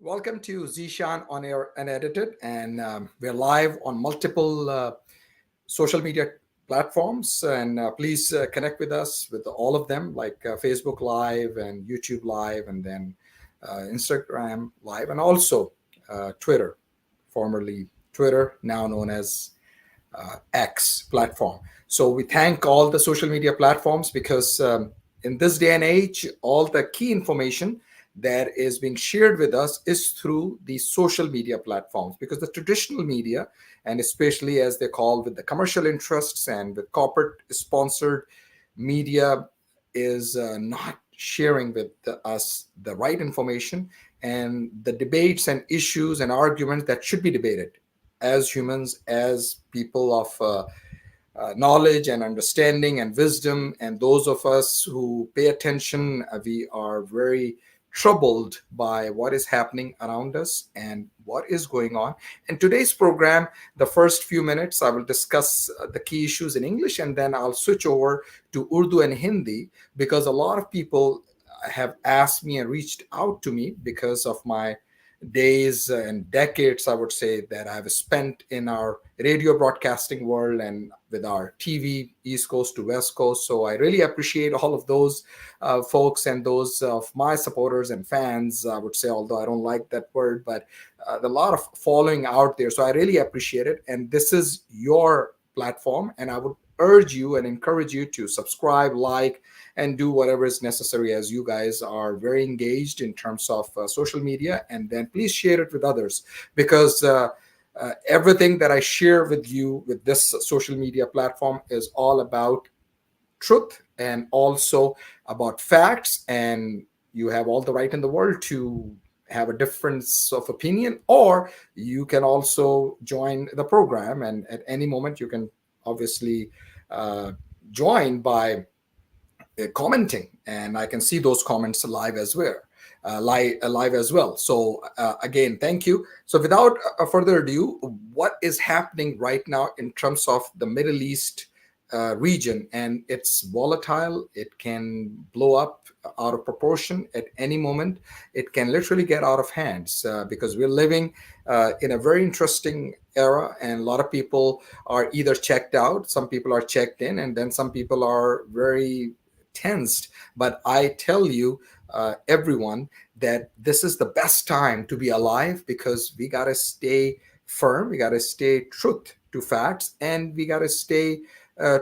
Welcome to Zishan on Air Unedited, and we're live on multiple social media platforms. And please connect with us with all of them, like Facebook Live and YouTube Live, and then Instagram Live, and also Twitter, formerly Twitter, now known as X platform. So we thank all the social media platforms because in this day and age, all the key information that is being shared with us is through the social media platforms, because the traditional media, and especially as they call with the commercial interests and with corporate sponsored media, is not sharing with us the right information and the debates and issues and arguments that should be debated as humans, as people of knowledge and understanding and wisdom. And those of us who pay attention, we are very troubled by what is happening around us and what is going on. In today's program, the first few minutes, I will discuss the key issues in English, and then I'll switch over to Urdu and Hindi, because a lot of people have asked me and reached out to me because of my days and decades, I would say, that I've spent in our radio broadcasting world and with our TV, East Coast to West Coast. So I really appreciate all of those folks and those of my supporters and fans, I would say, although I don't like that word, but a lot of following out there. So I really appreciate it. And this is your platform. And I would urge you and encourage you to subscribe, like, and do whatever is necessary, as you guys are very engaged in terms of social media. And then please share it with others, because everything that I share with you with this social media platform is all about truth and also about facts. And you have all the right in the world to have a difference of opinion, or you can also join the program. And at any moment, you can obviously join by commenting, and I can see those comments live as well. Live as well. So again, thank you. So without further ado, what is happening right now in terms of the Middle East region? And it's volatile. It can blow up out of proportion at any moment. It can literally get out of hands because we're living in a very interesting era, and a lot of people are either checked out, some people are checked in, and then some people are very tensed. But I tell you, everyone, that this is the best time to be alive, because we got to stay firm, we got to stay truth to facts, and we got to stay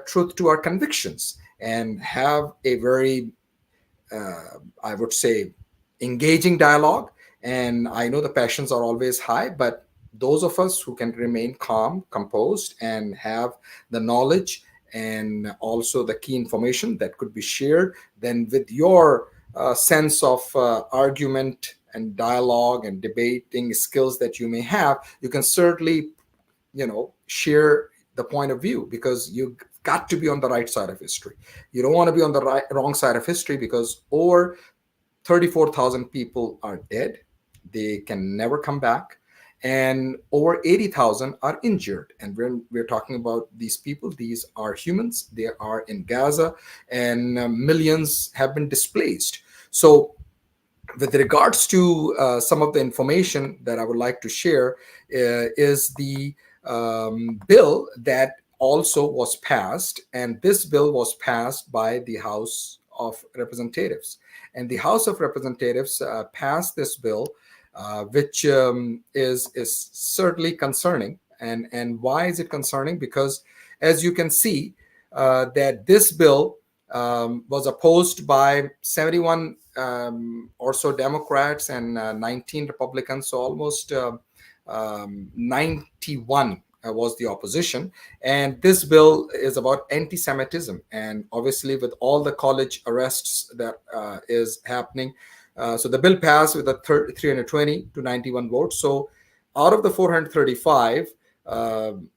truth to our convictions, and have a very, I would say, engaging dialogue. And I know the passions are always high, but those of us who can remain calm, composed, and have the knowledge and also the key information that could be shared, then with your sense of argument and dialogue and debating skills that you may have, you can certainly, share the point of view, because you got to be on the right side of history. You don't want to be on the wrong side of history, because over 34,000 people are dead. They can never come back. And over 80,000 are injured. And we're talking about these people. These are humans. They are in Gaza, and millions have been displaced. So with regards to some of the information that I would like to share is the bill that also was passed. And this bill was passed by the House of Representatives. And the House of Representatives passed this bill, which is certainly concerning. And why is it concerning? Because as you can see, that this bill was opposed by 71 or so Democrats and 19 Republicans, so almost 91 was the opposition. And this bill is about anti-Semitism, and obviously with all the college arrests that is happening. So the bill passed with a 320 to 91 votes. So out of the 435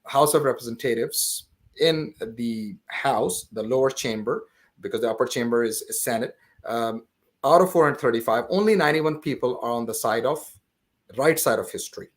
House of Representatives in the House, the lower chamber, because the upper chamber is Senate, out of 435, only 91 people are on the right side of history,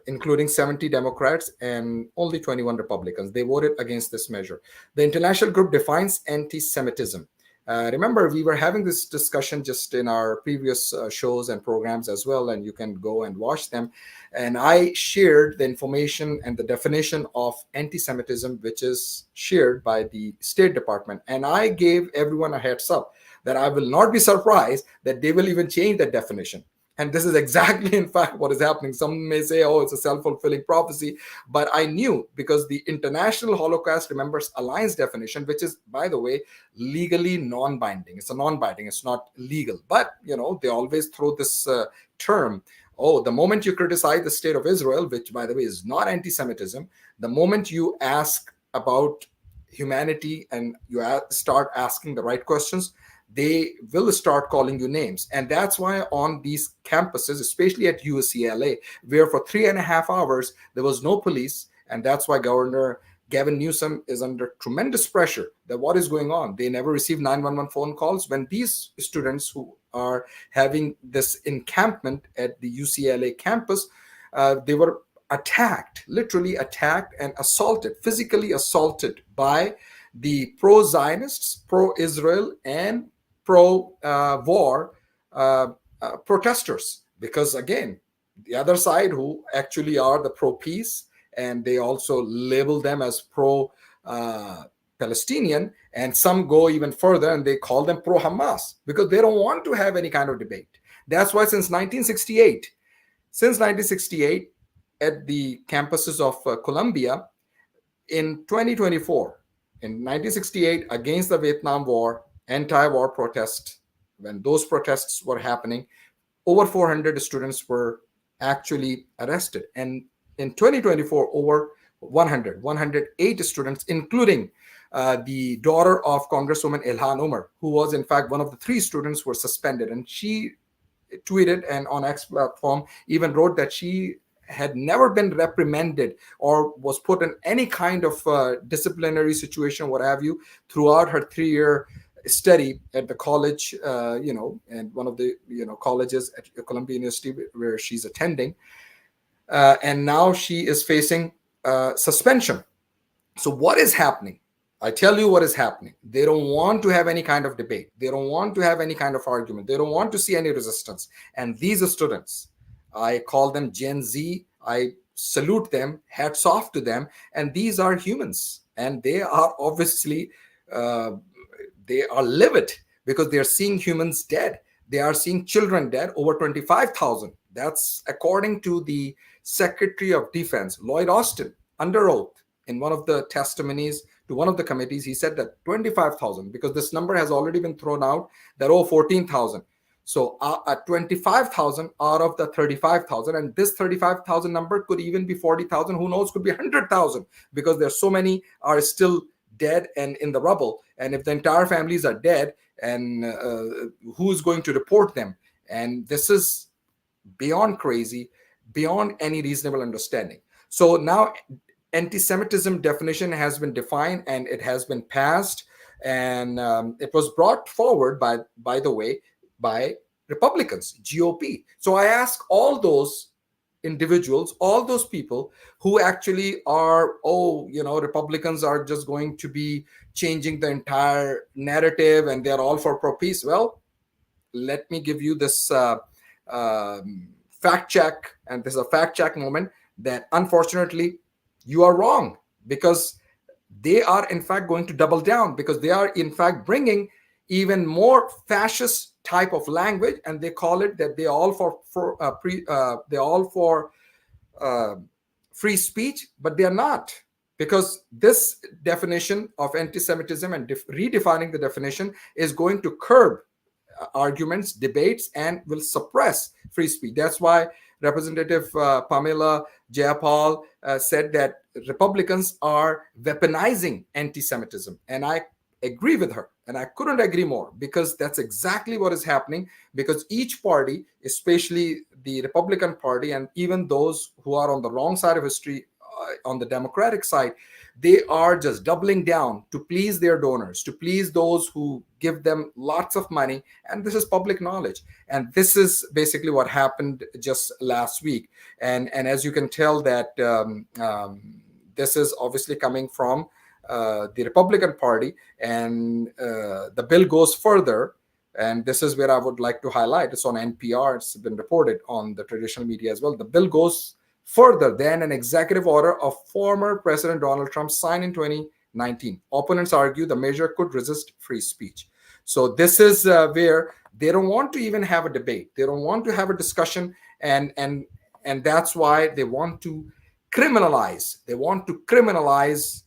including 70 Democrats and only 21 Republicans. They voted against this measure. The international group defines anti-Semitism Remember, we were having this discussion just in our previous shows and programs as well, and you can go and watch them. And I shared the information and the definition of anti-Semitism, which is shared by the State Department. And I gave everyone a heads up that I will not be surprised that they will even change that definition. And this is exactly, in fact, what is happening. Some may say, oh, it's a self-fulfilling prophecy. But I knew, because the International Holocaust Remembrance Alliance definition, which is, by the way, legally non-binding. It's a non-binding. It's not legal. But, they always throw this term. Oh, the moment you criticize the state of Israel, which, by the way, is not anti-Semitism, the moment you ask about humanity and you start asking the right questions, they will start calling you names. And that's why on these campuses, especially at UCLA, where for 3.5 hours there was no police, and that's why Governor Gavin Newsom is under tremendous pressure that what is going on. They never receive 911 phone calls when these students who are having this encampment at the UCLA campus, they were attacked, literally attacked and assaulted, physically assaulted by the pro-Zionists, pro-Israel, and pro-war protesters. Because again, the other side, who actually are the pro-peace, and they also label them as pro-Palestinian, and some go even further and they call them pro-Hamas, because they don't want to have any kind of debate. That's why since 1968, at the campuses of Columbia, in 2024, in 1968, against the Vietnam War, anti-war protest, when those protests were happening, over 400 students were actually arrested. And in 2024, over 108 students, including the daughter of Congresswoman Ilhan Omar, who was in fact one of the 3 students who were suspended. And she tweeted, and on X platform even wrote that she had never been reprimanded or was put in any kind of disciplinary situation, what have you, throughout her 3-year study at the college, and one of the colleges at Columbia University where she's attending. And now she is facing suspension. So what is happening? I tell you what is happening. They don't want to have any kind of debate. They don't want to have any kind of argument. They don't want to see any resistance. And these students, I call them Gen Z. I salute them, hats off to them. And these are humans. And they are obviously, they are livid because they are seeing humans dead. They are seeing children dead, over 25,000. That's according to the Secretary of Defense, Lloyd Austin, under oath, in one of the testimonies to one of the committees. He said that 25,000, because this number has already been thrown out, that 14,000. So 25,000 out of the 35,000, and this 35,000 number could even be 40,000. Who knows? Could be 100,000, because there's so many are still dead and in the rubble. And if the entire families are dead, and who is going to report them? And this is beyond crazy, beyond any reasonable understanding. So now anti-Semitism definition has been defined and it has been passed, and it was brought forward by the way, by Republicans, GOP. So I ask all those individuals, all those people who actually are, Republicans are just going to be changing the entire narrative and they're all for pro-peace. Well, let me give you this fact check, and this is a fact check moment, that unfortunately you are wrong, because they are in fact going to double down, because they are in fact bringing even more fascist type of language, and they call it that they all for free speech, but they are not, because this definition of anti-Semitism and redefining the definition is going to curb arguments, debates, and will suppress free speech. That's why Representative Pamela Jayapal said that Republicans are weaponizing anti-Semitism. And I agree with her. And I couldn't agree more, because that's exactly what is happening. Because each party, especially the Republican Party, and even those who are on the wrong side of history, on the Democratic side, they are just doubling down to please their donors, to please those who give them lots of money. And this is public knowledge. And this is basically what happened just last week. And as you can tell that this is obviously coming from the Republican Party, and the bill goes further. And this is where I would like to highlight. It's on NPR. It's been reported on the traditional media as well. The bill goes further than an executive order of former President Donald Trump signed in 2019. Opponents argue the measure could resist free speech. So this is where they don't want to even have a debate. They don't want to have a discussion, and that's why they want to criminalize. They want to criminalize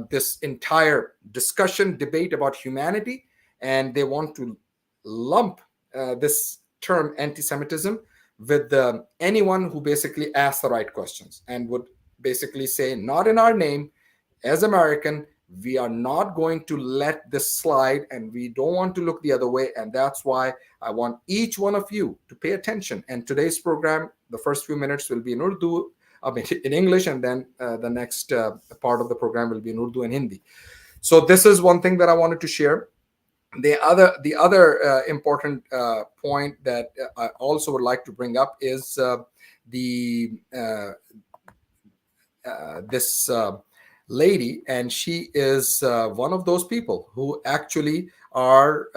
this entire discussion, debate about humanity, and they want to lump this term anti-Semitism with anyone who basically asks the right questions and would basically say, not in our name, as American, we are not going to let this slide, and we don't want to look the other way. And that's why I want each one of you to pay attention. And today's program, the first few minutes will be in Urdu, in English, and then the next part of the program will be in Urdu and Hindi. So this is one thing that I wanted to share. The other important point that I also would like to bring up is this lady, and she is one of those people who actually are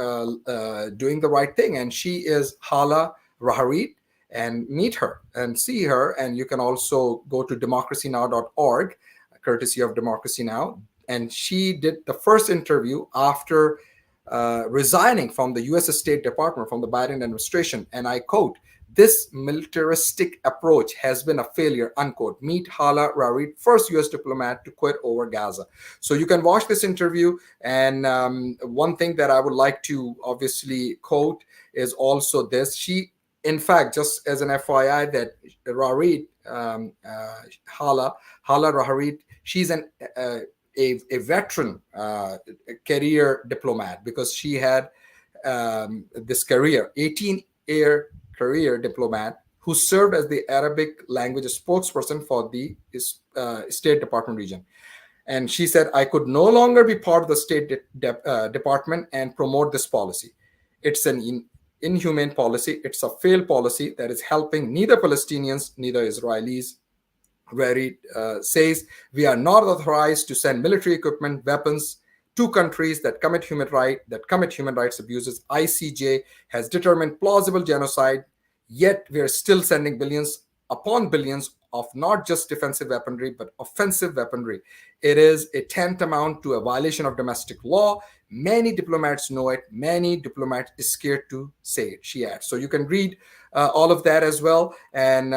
doing the right thing, and she is Hala Raharit. And meet her and see her, and you can also go to democracynow.org, courtesy of Democracy Now. And she did the first interview after resigning from the U.S. State Department, from the Biden administration. And I quote, "This militaristic approach has been a failure," unquote. Meet Hala Raharit, first U.S. diplomat to quit over Gaza. So you can watch this interview. And one thing that I would like to obviously quote is also this. She, in fact, just as an FYI, that Raharit, Hala Raharit, she's a veteran career diplomat, because she had this career, 18-year career diplomat, who served as the Arabic language spokesperson for the State Department region. And she said, "I could no longer be part of the State Department and promote this policy. It's an inhumane policy. It's a failed policy that is helping neither Palestinians, neither Israelis." Where it says, "We are not authorized to send military equipment, weapons to countries that commit human rights abuses. ICJ has determined plausible genocide, yet we are still sending billions upon billions of not just defensive weaponry, but offensive weaponry. It is a tantamount to a violation of domestic law. Many diplomats know it. Many diplomats are scared to say it," she adds. So you can read all of that as well. And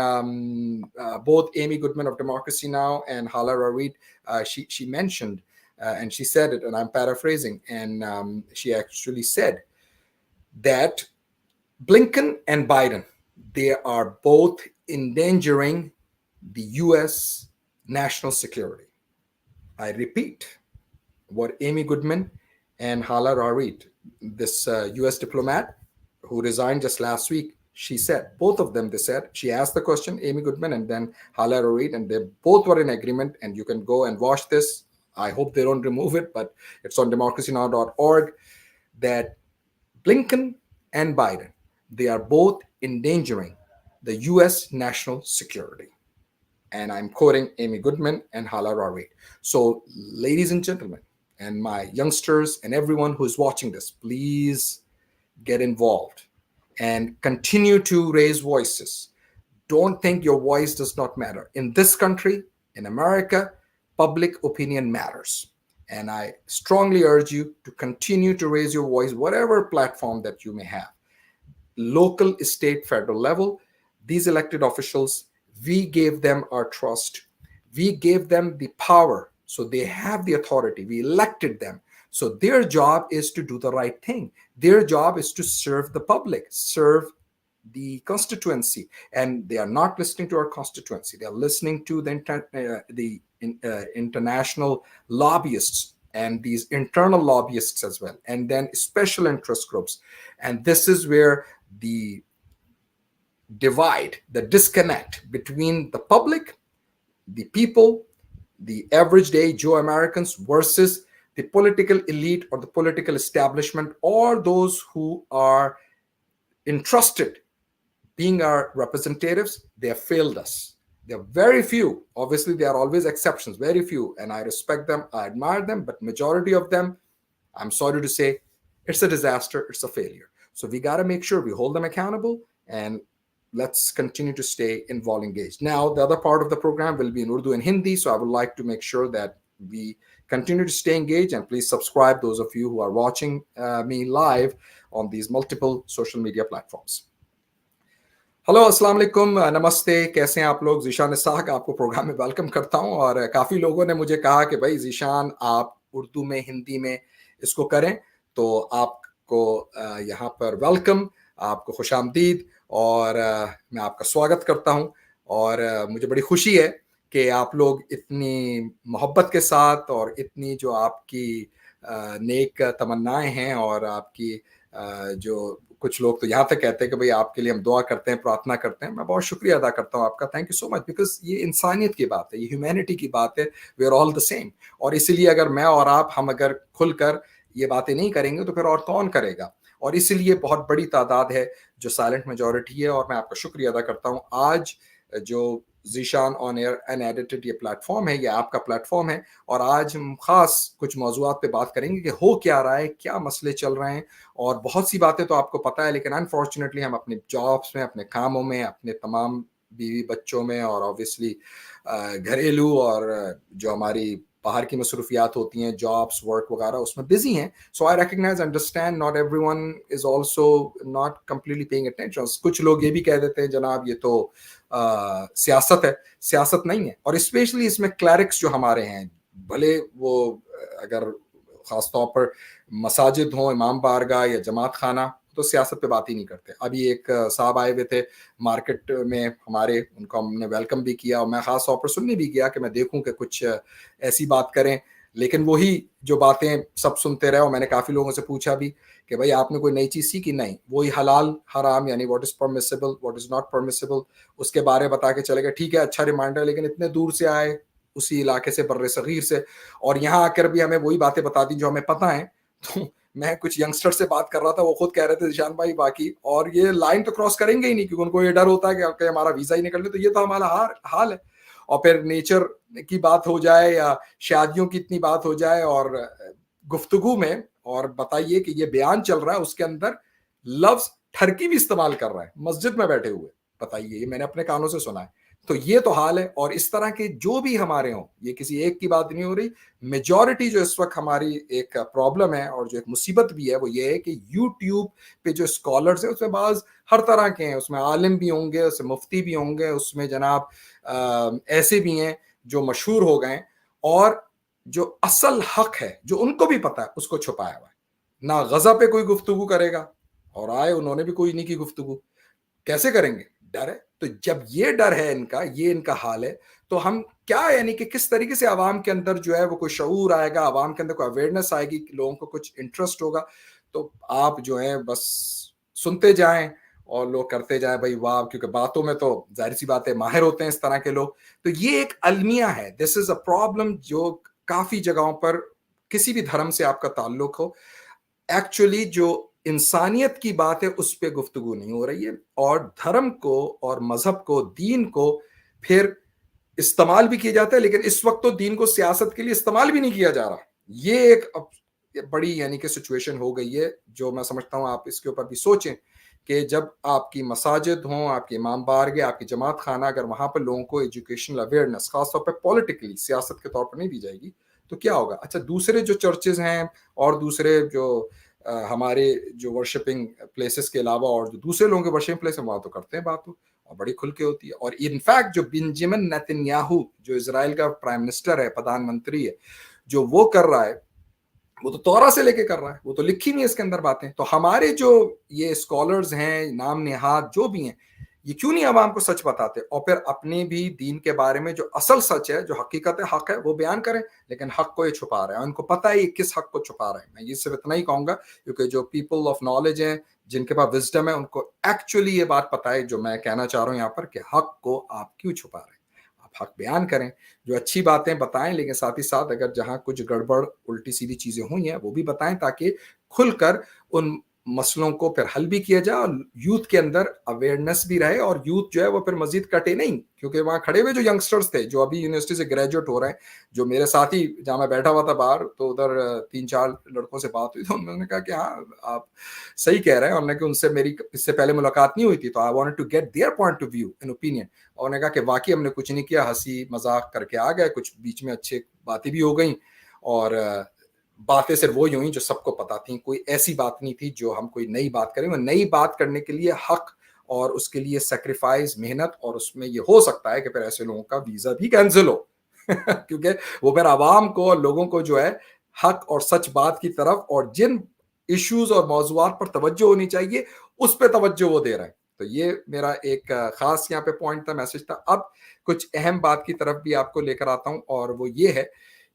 both Amy Goodman of Democracy Now! And Hala Raharit, she mentioned, and she said it, and I'm paraphrasing, and she actually said that Blinken and Biden, they are both endangering the U.S. national security. I repeat what Amy Goodman and Hala Raharit, this U.S. diplomat who resigned just last week, she said, both of them, they said, she asked the question, Amy Goodman and then Hala Raharit, and they both were in agreement. And you can go and watch this. I hope they don't remove it, but it's on democracynow.org, that Blinken and Biden, they are both endangering the U.S. national security. And I'm quoting Amy Goodman and Hala Raharit. So, ladies and gentlemen, and my youngsters and everyone who is watching this, please get involved and continue to raise voices. Don't think your voice does not matter. In this country, in America, public opinion matters. And I strongly urge you to continue to raise your voice, whatever platform that you may have. Local, state, federal level, these elected officials, we gave them our trust. We gave them the power. So they have the authority. We elected them. So their job is to do the right thing. Their job is to serve the public, serve the constituency. And they are not listening to our constituency. They are listening to the international lobbyists and these internal lobbyists as well, and then special interest groups. And this is where the divide, the disconnect between the public, the people, the average day Joe Americans versus the political elite or the political establishment, or those who are entrusted being our representatives, they have failed us. There are very few. Obviously, there are always exceptions, very few, and I respect them, I admire them, but majority of them, I'm sorry to say, it's a disaster, it's a failure. So we got to make sure we hold them accountable, and let's continue to stay involved, engaged. Now, the other part of the program will be in Urdu and Hindi, so I would like to make sure that we continue to stay engaged, and please subscribe, those of you who are watching me live on these multiple social media platforms. Hello السلام علیکم، نمستے، کیسے ہیں آپ لوگ؟ ذیشان اسحاق آپ کو programme میں welcome کرتا ہوں. اور کافی لوگوں نے مجھے کہا کہ بھائی ذیشان آپ اردو میں، ہندی میں اس کو کریں، تو آپ کو یہاں پر ویلکم، آپ کو خوش آمدید، اور میں آپ کا سواگت کرتا ہوں. اور مجھے بڑی خوشی ہے کہ آپ لوگ اتنی محبت کے ساتھ اور اتنی جو آپ کی نیک تمنائیں ہیں، اور آپ کی جو کچھ لوگ تو یہاں تک کہتے ہیں کہ بھئی آپ کے لیے ہم دعا کرتے ہیں، پرارتھنا کرتے ہیں. میں بہت شکریہ ادا کرتا ہوں آپ کا. Thank you so much, because یہ انسانیت کی بات ہے، یہ ہیومینٹی کی بات ہے. We are all the same. اور اسی لیے اگر میں اور آپ ہم اگر کھل کر یہ باتیں نہیں کریں گے تو پھر اور کون کرے گا؟ اور اسی لیے بہت بڑی تعداد ہے جو سائلنٹ میجورٹی ہے، اور میں آپ کا شکریہ ادا کرتا ہوں. آج جو ذیشان آن ایئر ان ایڈیٹڈ یہ پلیٹ فارم ہے، یہ آپ کا پلیٹ فارم ہے، اور آج ہم خاص کچھ موضوعات پہ بات کریں گے کہ ہو کیا رہا ہے، کیا مسئلے چل رہے ہیں. اور بہت سی باتیں تو آپ کو پتہ ہے، لیکن انفارچونیٹلی ہم اپنے جابس میں، اپنے کاموں میں، اپنے تمام بیوی بچوں میں، اور آبویسلی گھریلو اور جو ہماری باہر کی مصروفیات ہوتی ہیں، جابس، ورک وغیرہ، اس میں بزی ہیں. So I recognise, understand, not everyone is also not completely paying attention. کچھ لوگ یہ بھی کہہ دیتے ہیں جناب یہ تو سیاست ہے. سیاست نہیں ہے. اور اسپیشلی اس میں کلیرکس جو ہمارے ہیں، بھلے وہ اگر خاص طور پر مساجد ہوں، امام بارگاہ یا جماعت خانہ، تو سیاست پہ بات ہی نہیں کرتے. ابھی ایک صاحب آئے ہوئے تھے مارکیٹ میں ہمارے، ان کو ہم نے ویلکم بھی کیا، اور میں خاص طور پر سننے بھی گیا کہ میں دیکھوں کہ کچھ ایسی بات کریں. لیکن وہی جو باتیں سب سنتے رہے، اور میں نے کافی لوگوں سے پوچھا بھی کہ بھائی آپ نے کوئی نئی چیز سیکھی؟ نہیں. وہی حلال حرام، یعنی what is permissible, what is not permissible, اس کے بارے بتا کے چلے گئے. ٹھیک ہے، اچھا ریمائنڈر، لیکن اتنے دور سے آئے، اسی علاقے سے، بر صغیر سے، اور یہاں آ کر بھی ہمیں وہی باتیں بتا دی جو ہمیں پتہ ہیں. تو میں کچھ ینگسٹر سے بات کر رہا تھا، وہ خود کہہ رہے تھے ذیشان بھائی باقی، اور یہ لائن تو کراس کریں گے ہی نہیں، کیونکہ ان کو یہ ڈر ہوتا ہے کہ ہمارا ویزا ہی نکل لے. تو یہ تو ہمارا حال ہے. اور پھر نیچر کی بات ہو جائے یا شادیوں کی اتنی بات ہو جائے اور گفتگو میں، اور بتائیے کہ یہ بیان چل رہا ہے، اس کے اندر لفظ ٹھرکی بھی استعمال کر رہا ہے مسجد میں بیٹھے ہوئے. بتائیے، یہ میں نے اپنے کانوں سے سنا ہے. تو یہ تو حال ہے. اور اس طرح کے جو بھی ہمارے ہوں، یہ کسی ایک کی بات نہیں ہو رہی. میجورٹی جو اس وقت ہماری ایک پرابلم ہے اور جو ایک مصیبت بھی ہے، وہ یہ ہے کہ یوٹیوب پہ جو اسکالرز ہیں، اس میں بعض ہر طرح کے ہیں. اس میں عالم بھی ہوں گے، اس میں مفتی بھی ہوں گے، اس میں جناب ایسے بھی ہیں جو مشہور ہو گئے، اور جو اصل حق ہے، جو ان کو بھی پتا ہے، اس کو چھپایا ہوا ہے. نہ غزہ پہ کوئی گفتگو کرے گا، اور آئے انہوں نے بھی کوئی نہیں کی گفتگو. کیسے کریں گے؟ ڈر ہے. تو جب یہ ڈر ہے ان کا، یہ ان کا حال ہے، تو ہم کیا، یعنی کہ کس طریقے سے عوام کے اندر جو ہے وہ کوئی شعور آئے گا، عوام کے اندر کوئی اویئرنیس آئے گی، لوگوں کو کچھ انٹرسٹ ہوگا. تو آپ جو ہیں بس سنتے جائیں اور لوگ کرتے جائیں بھائی واہ، کیونکہ باتوں میں تو ظاہر سی بات ہے ماہر ہوتے ہیں اس طرح کے لوگ. تو یہ ایک المیہ ہے. دس از اے پرابلم جو کافی جگہوں پر، کسی بھی دھرم سے آپ کا تعلق ہو، ایکچولی جو انسانیت کی بات ہے اس پہ گفتگو نہیں ہو رہی ہے. اور دھرم کو اور مذہب کو، دین کو پھر استعمال بھی کیا جاتا ہے، لیکن اس وقت تو دین کو سیاست کے لیے استعمال بھی نہیں کیا جا رہا. یہ ایک بڑی یعنی کہ سچویشن ہو گئی ہے، جو میں سمجھتا ہوں آپ اس کے اوپر بھی سوچیں کہ جب آپ کی مساجد ہوں، آپ کے امام بارگاہ، آپ کی جماعت خانہ، اگر وہاں پر لوگوں کو ایجوکیشنل اویئرنیس خاص طور پہ پولیٹیکلی، سیاست کے طور پر نہیں دی جائے گی، تو کیا ہوگا؟ اچھا، دوسرے جو چرچز ہیں اور دوسرے جو ہمارے جو ورشپنگ پلیسز کے علاوہ اور جو دوسرے لوگوں کے ورشپنگ پلیس ہیں، وہاں تو کرتے ہیں بات، اور بڑی کھل کے ہوتی ہے. اور انفیکٹ جو بنجمن نیتنیاہو، جو اسرائیل کا پرائم منسٹر ہے، پردھان منتری ہے، جو وہ کر رہا ہے، وہ تو تورا سے لے کے کر رہا ہے، وہ تو لکھی نہیں ہے اس کے اندر باتیں. تو ہمارے جو یہ اسکالرز ہیں، نام نہاد جو بھی ہیں، یہ کیوں نہیں عوام کو سچ بتاتے، اور پھر اپنے بھی دین کے بارے میں جو اصل سچ ہے، جو حقیقت حق ہے، وہ بیان کریں. لیکن حق کو یہ چھپا رہے ہیں، ان کو پتہ ہے یہ کس حق کو چھپا رہے ہیں. میں یہ صرف اتنا ہی کہوں گا، کیونکہ جو پیپل آف نالج ہیں، جن کے پاس وزڈم ہے، ان کو ایکچولی یہ بات پتہ ہے جو میں کہنا چاہ رہا ہوں یہاں پر، کہ حق کو آپ کیوں چھپا رہے ہیں. آپ حق بیان کریں، جو اچھی باتیں بتائیں، لیکن ساتھ ہی ساتھ اگر جہاں کچھ گڑبڑ، الٹی سیدھی چیزیں ہوئی ہیں، وہ بھی بتائیں، تاکہ کھل کر ان مسئلوں کو پھر حل بھی کیا جائے اور یوتھ کے اندر اویئرنیس بھی رہے, اور یوتھ جو ہے وہ پھر مزید کٹے نہیں, کیونکہ وہاں کھڑے ہوئے جو ینگسٹرز تھے جو ابھی یونیورسٹی سے گریجویٹ ہو رہے ہیں, جو میرے ساتھ ہی جہاں میں بیٹھا ہوا تھا باہر, تو ادھر 3-4 لڑکوں سے بات ہوئی تو انہوں نے کہا کہ ہاں آپ صحیح کہہ رہے ہیں, اور نے کہ ان سے میری اس سے پہلے ملاقات نہیں ہوئی تھی, تو I wanted to get their point of view in opinion, اور نے کہا کہ واقعی ہم نے کچھ نہیں کیا, ہنسی مذاق کر کے آ گئے, کچھ بیچ میں اچھے باتیں بھی ہو گئیں, اور باتیں صرف وہ یوں ہی جو سب کو پتا تھیں, کوئی ایسی بات نہیں تھی جو ہم کوئی نئی بات کریں. نئی بات کرنے کے لیے حق اور اس کے لیے سیکریفائز, محنت, اور اس میں یہ ہو سکتا ہے کہ پھر ایسے لوگوں کا ویزا بھی کینسل ہو کیونکہ وہ پھر عوام کو اور لوگوں کو جو ہے حق اور سچ بات کی طرف اور جن ایشوز اور موضوعات پر توجہ ہونی چاہیے اس پہ توجہ وہ دے رہے ہیں. تو یہ میرا ایک خاص یہاں پہ پوائنٹ تھا, میسج تھا. اب کچھ اہم بات کی طرف بھی آپ کو لے کر آتا ہوں, اور وہ یہ ہے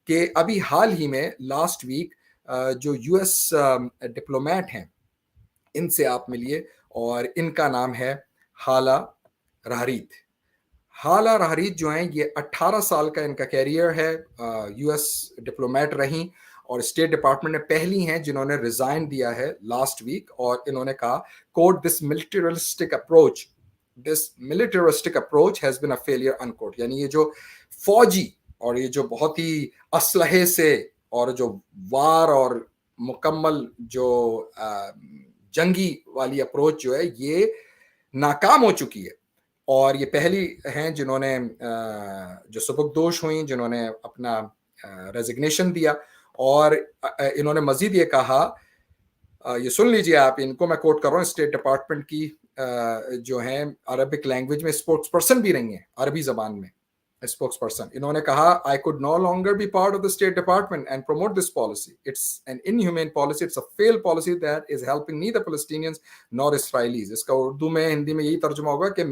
کہ ابھی حال ہی میں لاسٹ ویک جو یو ایس ڈپلومیٹ ہیں ان سے آپ ملیے, اور ان کا نام ہے حالہ رحریت. حالہ رحریت جو ہیں یہ 18 سال کا ان کا کیریئر ہے, یو ایس ڈپلومیٹ رہیں, اور اسٹیٹ ڈپارٹمنٹ میں پہلی ہیں جنہوں نے ریزائن دیا ہے لاسٹ ویک, اور انہوں نے کہا quote this militaristic approach has been a failure unquote, یعنی یہ جو فوجی اور یہ جو بہت ہی اسلحے سے اور جو وار اور مکمل جو جنگی والی اپروچ جو ہے یہ ناکام ہو چکی ہے, اور یہ پہلی ہیں جنہوں نے جو سبکدوش ہوئیں, جنہوں نے اپنا ریزگنیشن دیا. اور انہوں نے مزید یہ کہا, یہ سن لیجئے آپ, ان کو میں کوٹ کر رہا ہوں, اسٹیٹ ڈپارٹمنٹ کی جو ہیں عربک لینگویج میں اسپوکس پرسن بھی رہی ہیں, عربی زبان میں اسپوکس پرسن. انہوں نے کہا I could no longer be part of the State Department and promote this policy. It's an inhumane policy. It's a failed policy that is helping neither Palestinians nor Israelis. اس کا اردو میں ہندی میں یہی ترجمہ ہوگا کہ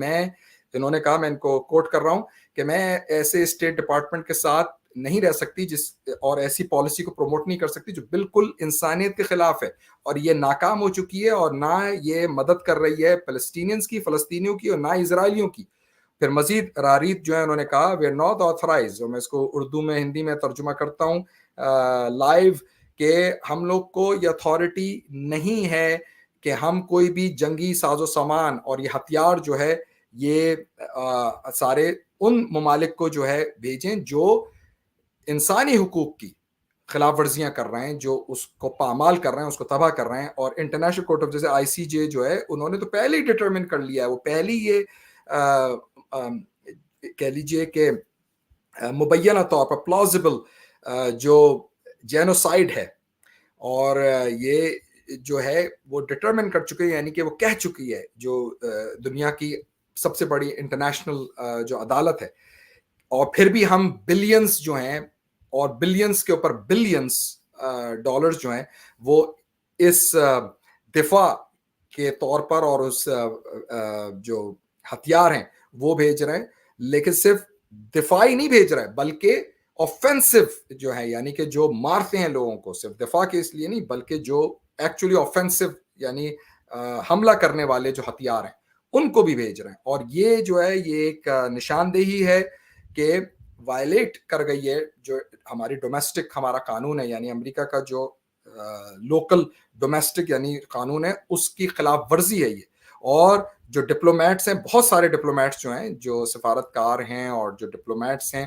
انہوں نے کہا, میں ان کو کوٹ کر رہا ہوں, کہ میں ایسے اسٹیٹ ڈپارٹمنٹ کے ساتھ نہیں رہ سکتی اور ایسی پالیسی کو پروموٹ نہیں کر سکتی جو بالکل انسانیت کے خلاف ہے, اور یہ ناکام ہو چکی ہے, اور نہ یہ مدد کر رہی ہے فلسطینینز کی, فلسطینیوں کی, اور نہ اسرائیلیوں کی. پھر مزید رحریت جو ہے انہوں نے کہا وی آر ناٹ آتھرائزڈ, اور میں اس کو اردو میں ہندی میں ترجمہ کرتا ہوں لائیو, کہ ہم لوگ کو یہ اتھارٹی نہیں ہے کہ ہم کوئی بھی جنگی ساز و سامان اور یہ ہتھیار جو ہے یہ سارے ان ممالک کو جو ہے بھیجیں جو انسانی حقوق کی خلاف ورزیاں کر رہے ہیں, جو اس کو پامال کر رہے ہیں, اس کو تباہ کر رہے ہیں. اور انٹرنیشنل کورٹ آف جیسے ICJ جو ہے انہوں نے تو پہلے ہی ڈٹرمن کر لیا ہے, وہ پہلی یہ کہہ لیجئے کہ مبینہ طور پر پلازیبل جو جینوسائیڈ ہے, اور یہ جو ہے وہ ڈٹرمن کر چکے ہیں, یعنی کہ وہ کہہ چکی ہے جو دنیا کی سب سے بڑی انٹرنیشنل جو عدالت ہے. اور پھر بھی ہم بلینز جو ہیں, اور بلینز کے اوپر بلینز ڈالرز جو ہیں وہ اس دفاع کے طور پر اور اس جو ہتھیار ہیں وہ بھیج رہے ہیں, لیکن صرف دفاعی نہیں بھیج رہے بلکہ آفینسو جو ہے, یعنی کہ جو مارتے ہیں لوگوں کو, صرف دفاع کے اس لیے نہیں بلکہ جو ایکچولی آفینسو یعنی حملہ کرنے والے جو ہتھیار ہیں ان کو بھی بھیج رہے ہیں. اور یہ جو ہے یہ ایک نشاندہی ہے کہ وائلیٹ کر گئی ہے جو ہماری ڈومیسٹک ہمارا قانون ہے, یعنی امریکہ کا جو لوکل ڈومیسٹک یعنی قانون ہے اس کی خلاف ورزی ہے یہ. اور جو ڈپلومیٹس ہیں, بہت سارے ڈپلومیٹس جو ہیں, جو سفارتکار ہیں اور جو ڈپلومیٹس ہیں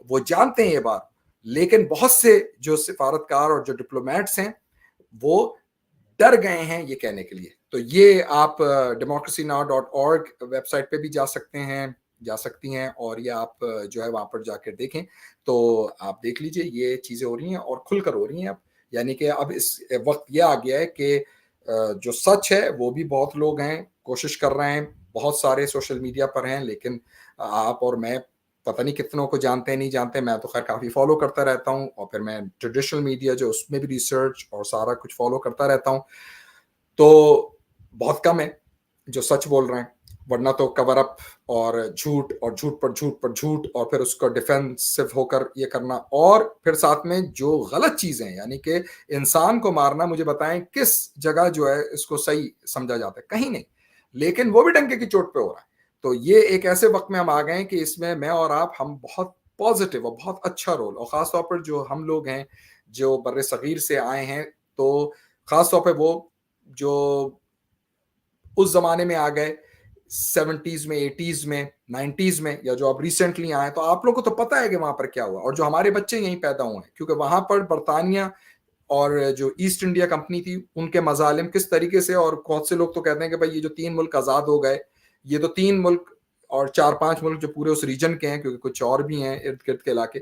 وہ جانتے ہیں یہ بات, لیکن بہت سے جو سفارتکار اور جو ڈپلومیٹس ہیں وہ ڈر گئے ہیں یہ کہنے کے لیے. تو یہ آپ democracynow.org ویب سائٹ پہ بھی جا سکتی ہیں, اور یہ آپ جو ہے وہاں پر جا کر دیکھیں تو آپ دیکھ لیجئے یہ چیزیں ہو رہی ہیں اور کھل کر ہو رہی ہیں اب. یعنی کہ اب اس وقت یہ آ گیا ہے کہ جو سچ ہے وہ بھی بہت لوگ ہیں کوشش کر رہے ہیں, بہت سارے سوشل میڈیا پر ہیں, لیکن آپ اور میں پتہ نہیں کتنوں کو جانتے ہیں نہیں جانتے. میں تو خیر کافی فالو کرتا رہتا ہوں, اور پھر میں ٹریڈیشنل میڈیا جو اس میں بھی ریسرچ اور سارا کچھ فالو کرتا رہتا ہوں, تو بہت کم ہے جو سچ بول رہے ہیں, ورنہ تو کور اپ اور جھوٹ اور جھوٹ پر جھوٹ پر جھوٹ, اور پھر اس کو ڈیفینسو ہو کر یہ کرنا, اور پھر ساتھ میں جو غلط چیزیں ہیں یعنی کہ انسان کو مارنا, مجھے بتائیں کس جگہ جو ہے اس کو صحیح سمجھا جاتا ہے, کہیں نہیں, لیکن وہ بھی ڈنکے کی چوٹ پہ ہو رہا ہے. تو یہ ایک ایسے وقت میں ہم آ گئے ہیں کہ اس میں اور آپ ہم بہت پازیٹیو اور بہت اچھا رول, اور خاص طور پر جو ہم لوگ ہیں جو بر صغیر سے آئے ہیں, تو خاص طور پہ وہ جو اس زمانے میں آ گئے 70s میں 80s میں 90s میں, یا جو اب ریسنٹلی آئے, تو آپ لوگوں کو تو پتہ ہے کہ وہاں پر کیا ہوا, اور جو ہمارے بچے یہیں پیدا ہوئے ہیں, کیونکہ وہاں پر برطانیہ اور جو ایسٹ انڈیا کمپنی تھی ان کے مظالم کس طریقے سے, اور بہت سے لوگ تو کہتے ہیں کہ بھائی یہ جو 3 ملک آزاد ہو گئے, یہ تو 3 ملک اور 4-5 ملک جو پورے اس ریجن کے ہیں, کیونکہ کچھ اور بھی ہیں ارد گرد کے علاقے,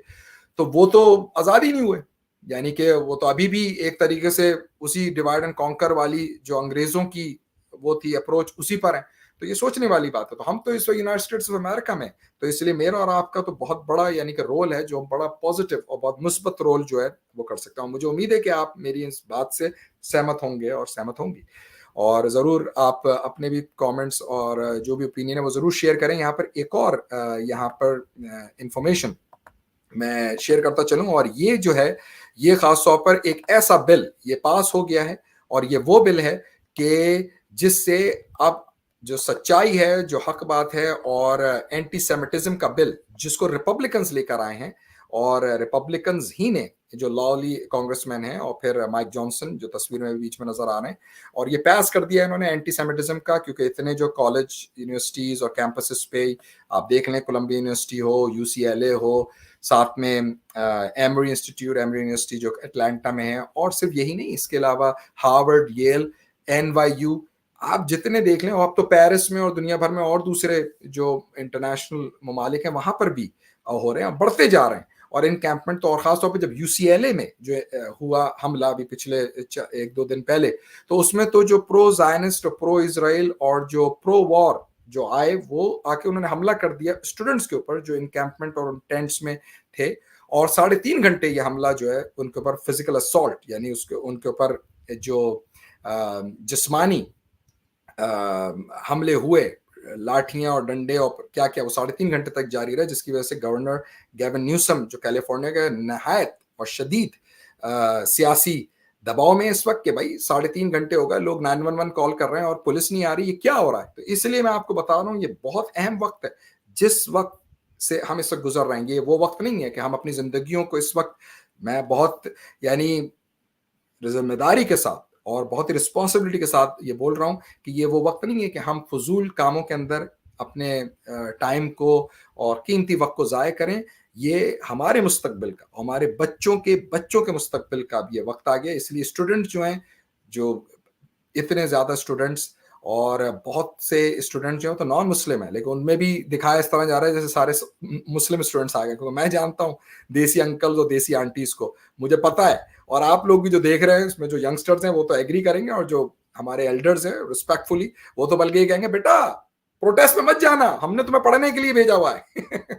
تو وہ تو آزاد ہی نہیں ہوئے, یعنی کہ وہ تو ابھی بھی ایک طریقے سے اسی ڈیوائڈ اینڈ کانکر والی جو انگریزوں کی وہ تھی اپروچ اسی پر ہے. تو یہ سوچنے والی بات ہے. تو ہم تو اس وقت یونائٹڈ اسٹیٹس آف امریکہ میں, تو اس لیے میرا اور آپ کا تو بہت بڑا یعنی کہ رول ہے, جو بڑا پازیٹیو اور بہت مثبت رول جو ہے وہ کر سکتا ہوں. مجھے امید ہے کہ آپ میری اس بات سے سہمت ہوں گے اور سہمت ہوں گی, اور ضرور آپ اپنے بھی کامنٹس اور جو بھی اوپینین ہے وہ ضرور شیئر کریں. یہاں پر ایک اور یہاں پر انفارمیشن میں شیئر کرتا چلوں, اور یہ جو ہے یہ خاص طور پر ایک ایسا بل یہ پاس ہو گیا ہے, اور یہ وہ بل ہے کہ جس سے اب جو سچائی ہے, جو حق بات ہے, اور اینٹی سیمیٹزم کا بل جس کو ریپبلکنز لے کر آئے ہیں, اور ریپبلکنز ہی نے جو لالی کانگریس مین ہیں, اور پھر مائک جانسن جو تصویر میں بیچ میں نظر آ رہے ہیں, اور یہ پاس کر دیا انہوں نے اینٹی سیمیٹزم کا, کیونکہ اتنے جو کالج یونیورسٹیز اور کیمپسز پہ آپ دیکھ لیں, کولمبیا یونیورسٹی ہو, UCLA ہو, ساتھ میں ایمری انسٹیٹیوٹ, ایمری یونیورسٹی جو اٹلانٹا میں ہے, اور صرف یہی نہیں, اس کے علاوہ ہارورڈ, ییل, NYU, آپ جتنے دیکھ لیں, آپ تو پیرس میں اور دنیا بھر میں اور دوسرے جو انٹرنیشنل ممالک ہیں وہاں پر بھی ہو رہے ہیں, بڑھتے جا رہے ہیں. اور انکیمپمنٹ تو, اور خاص طور پہ جب UCLA میں جو ہوا حملہ ابھی پچھلے 1-2 دن پہلے, تو اس میں تو جو پرو زائنسٹ اور پرو اسرائیل اور جو پرو وار جو آئے, وہ آ کے انہوں نے حملہ کر دیا اسٹوڈنٹس کے اوپر جو انکیمپمنٹ اور ٹینٹس میں تھے, اور 3.5 گھنٹے یہ حملہ جو ہے ان کے اوپر فزیکل اسالٹ, یعنی ان کے اوپر جو جسمانی حملے ہوئے, لاٹھیاں اور ڈنڈے اور کیا کیا, وہ 3.5 گھنٹے تک جاری رہے, جس کی وجہ سے گورنر گیون نیوسم جو کیلیفورنیا کا نہایت اور شدید سیاسی دباؤ میں اس وقت, کہ بھائی 3.5 گھنٹے ہو گئے, لوگ 911 کال کر رہے ہیں اور پولیس نہیں آ رہی, یہ کیا ہو رہا ہے. تو اس لیے میں آپ کو بتا رہا ہوں, یہ بہت اہم وقت ہے جس وقت سے ہم اس وقت گزر رہے ہیں. یہ وہ وقت نہیں ہے کہ ہم اپنی زندگیوں کو اس وقت, میں بہت یعنی ذمہ داری کے ساتھ اور بہت ہی رسپانسبلٹی کے ساتھ یہ بول رہا ہوں کہ یہ وہ وقت نہیں ہے کہ ہم فضول کاموں کے اندر اپنے ٹائم کو اور قیمتی وقت کو ضائع کریں. یہ ہمارے مستقبل کا, ہمارے بچوں کے مستقبل کا بھی یہ وقت آ گیا. اس لیے اسٹوڈنٹ جو ہیں, جو اتنے زیادہ اسٹوڈنٹس, اور بہت سے اسٹوڈنٹ جو ہیں تو نان مسلم ہیں, لیکن ان میں بھی دکھایا اس طرح جا رہا ہے جیسے سارے مسلم اسٹوڈنٹس آ گئے, کیونکہ میں جانتا ہوں دیسی انکلز اور دیسی آنٹیز کو, مجھے پتا ہے, اور آپ لوگ بھی جو دیکھ رہے ہیں اس میں جو ینگسٹرز ہیں وہ تو ایگری کریں گے, اور جو ہمارے ایلڈرز ہیں ریسپیکٹفلی وہ تو بلکہ یہ کہیں گے بیٹا پروٹیسٹ میں مت جانا, ہم نے تمہیں پڑھنے کے لیے بھیجا ہوا ہے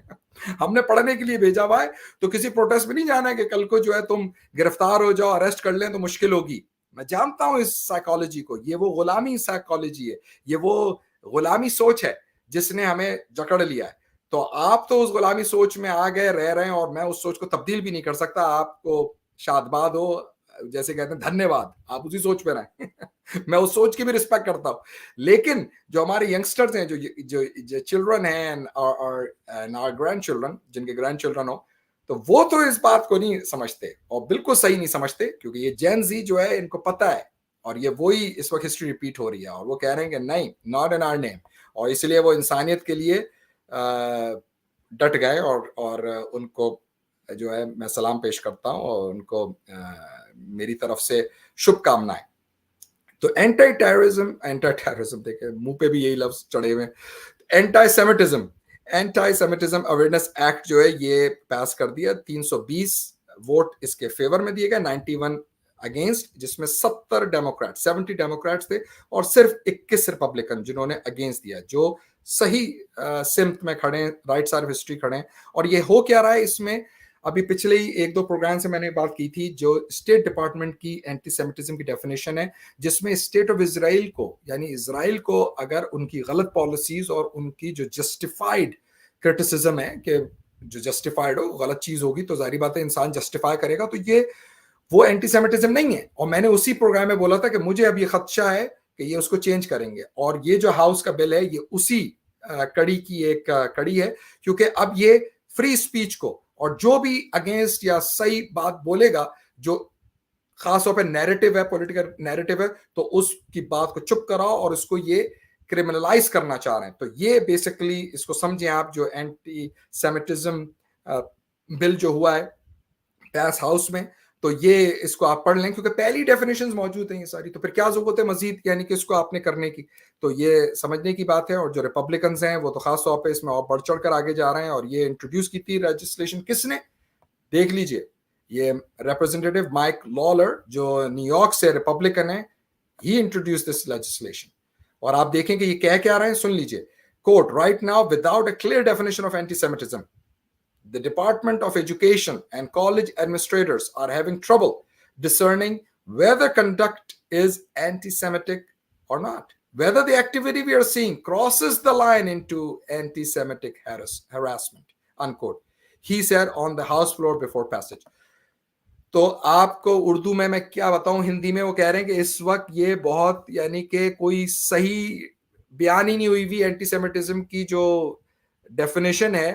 ہم نے پڑھنے کے لیے بھیجا ہوا ہے, تو کسی پروٹیسٹ میں نہیں جانا ہے کہ کل کو جو ہے تم گرفتار ہو جاؤ, اریسٹ کر لیں تو مشکل ہوگی. میں جانتا ہوں اس سائیکالوجی کو, یہ وہ غلامی سائیکالوجی ہے, یہ وہ غلامی سوچ ہے جس نے ہمیں جکڑ لیا ہے. تو آپ تو اس غلامی سوچ میں آ گئے, رہ رہے ہیں, اور میں اس سوچ کو تبدیل بھی نہیں کر سکتا. آپ کو شادباد ہو, جیسے کہتے ہیں دھنیہ واد, آپ اسی سوچ پہ رہیں میں اس سوچ کی بھی رسپیکٹ کرتا ہوں. لیکن جو ہمارے ینگسٹرز ہیں, جو چلڈرن ہیں اور گرینڈ چلڈرن, جن کے گرینڈ چلڈرن ہو, تو وہ تو اس بات کو نہیں سمجھتے, اور بالکل صحیح نہیں سمجھتے, کیونکہ یہ جین زی جو ہے ان کو پتہ ہے, اور یہ وہی اس وقت ہسٹری ریپیٹ ہو رہی ہے, اور وہ کہہ رہے ہیں کہ نہیں, ناٹ ان آور نیم, اور اس لیے وہ انسانیت کے لیے ڈٹ گئے, اور ان کو جو ہے میں سلام پیش کرتا ہوں, اور ان کو میری طرف سے شبھ کامنائیں. تو اینٹی ٹیررزم دیکھیں منہ پہ بھی یہی لفظ چڑھے ہوئے, اینٹی سیمیٹزم اویئرنیس ایکٹ جو ہے یہ پاس کر دیا. 320 ووٹ اس کے فیور میں دیے گئے, 91 اگینسٹ, جس میں 70 ڈیموکریٹس تھے, اور صرف 21 ریپبلکن جنہوں نے اگینسٹ دیا, جو صحیح سمت میں کھڑے ہیں, رائٹ سائڈ آف ہسٹری کھڑے ہیں. اور یہ ہو کیا رہا ہے اس میں, ابھی پچھلے ہی 1-2 پروگرام سے میں نے بات کی تھی, جو اسٹیٹ ڈپارٹمنٹ کی اینٹی سیمیٹزم کی ڈیفینیشن ہے, جس میں اسٹیٹ آف اسرائیل کو, یعنی اسرائیل کو اگر ان کی غلط پالیسیز اور ان کی جو جسٹیفائڈ کرٹیسزم ہے, کہ جو جسٹیفائڈ ہو, غلط چیز ہوگی تو ظاہری بات ہے انسان جسٹیفائی کرے گا, تو یہ وہ اینٹی سیمیٹزم نہیں ہے. اور میں نے اسی پروگرام میں بولا تھا کہ مجھے اب یہ خدشہ ہے کہ یہ اس کو چینج کریں گے, اور یہ جو ہاؤس کا بل ہے یہ اسی کڑی کی ایک کڑی ہے, کیونکہ اب یہ فری اسپیچ کو, اور جو بھی اگینسٹ یا صحیح بات بولے گا, جو خاص طور پہ نیریٹو ہے, پولیٹیکل نیریٹو ہے, تو اس کی بات کو چپ کراؤ اور اس کو یہ کرمنلائز کرنا چاہ رہے ہیں. تو یہ بیسکلی اس کو سمجھیں آپ, جو اینٹی سیمیٹزم بل جو ہوا ہے پیس ہاؤس میں, تو یہ اس کو آپ پڑھ لیں کیونکہ پہلی ڈیفینیشنز موجود ہیں یہ ساری, تو پھر کیا ضرورت ہے مزید یعنی کہ اس کو آپ نے کرنے کی. تو یہ سمجھنے کی بات ہے. اور جو ریپبلکنز ہیں وہ تو خاص طور پہ اس میں اور بڑھ چڑھ کر آگے جا رہے ہیں, اور یہ انٹروڈیوس کی تھی لیجسلیشن کس نے, دیکھ لیجئے, یہ ریپرزینٹیٹو مائک لالر جو نیو یارک سے ریپبلکن ہے, ہی انٹروڈیوس دس لیجسلیشن. اور آپ دیکھیں کہ یہ کہہ کیا رہے ہیں, سن لیجئے. Quote, right now without a clear definition of antisemitism the Department of Education and college administrators are having trouble discerning whether conduct is anti-Semitic or not, whether the activity we are seeing crosses the line into anti-Semitic harassment, unquote, he said on the House floor before passage. تو آپ کو اردو میں کیا بتاؤں, ہندی میں وہ کہہ رہے ہیں کہ اس وقت یہ بہت یعنی کہ کوئی صحیح بیان ہی نہیں ہوئی ہوئی اینٹی سیمیٹزم کی جو ڈیفینیشن ہے,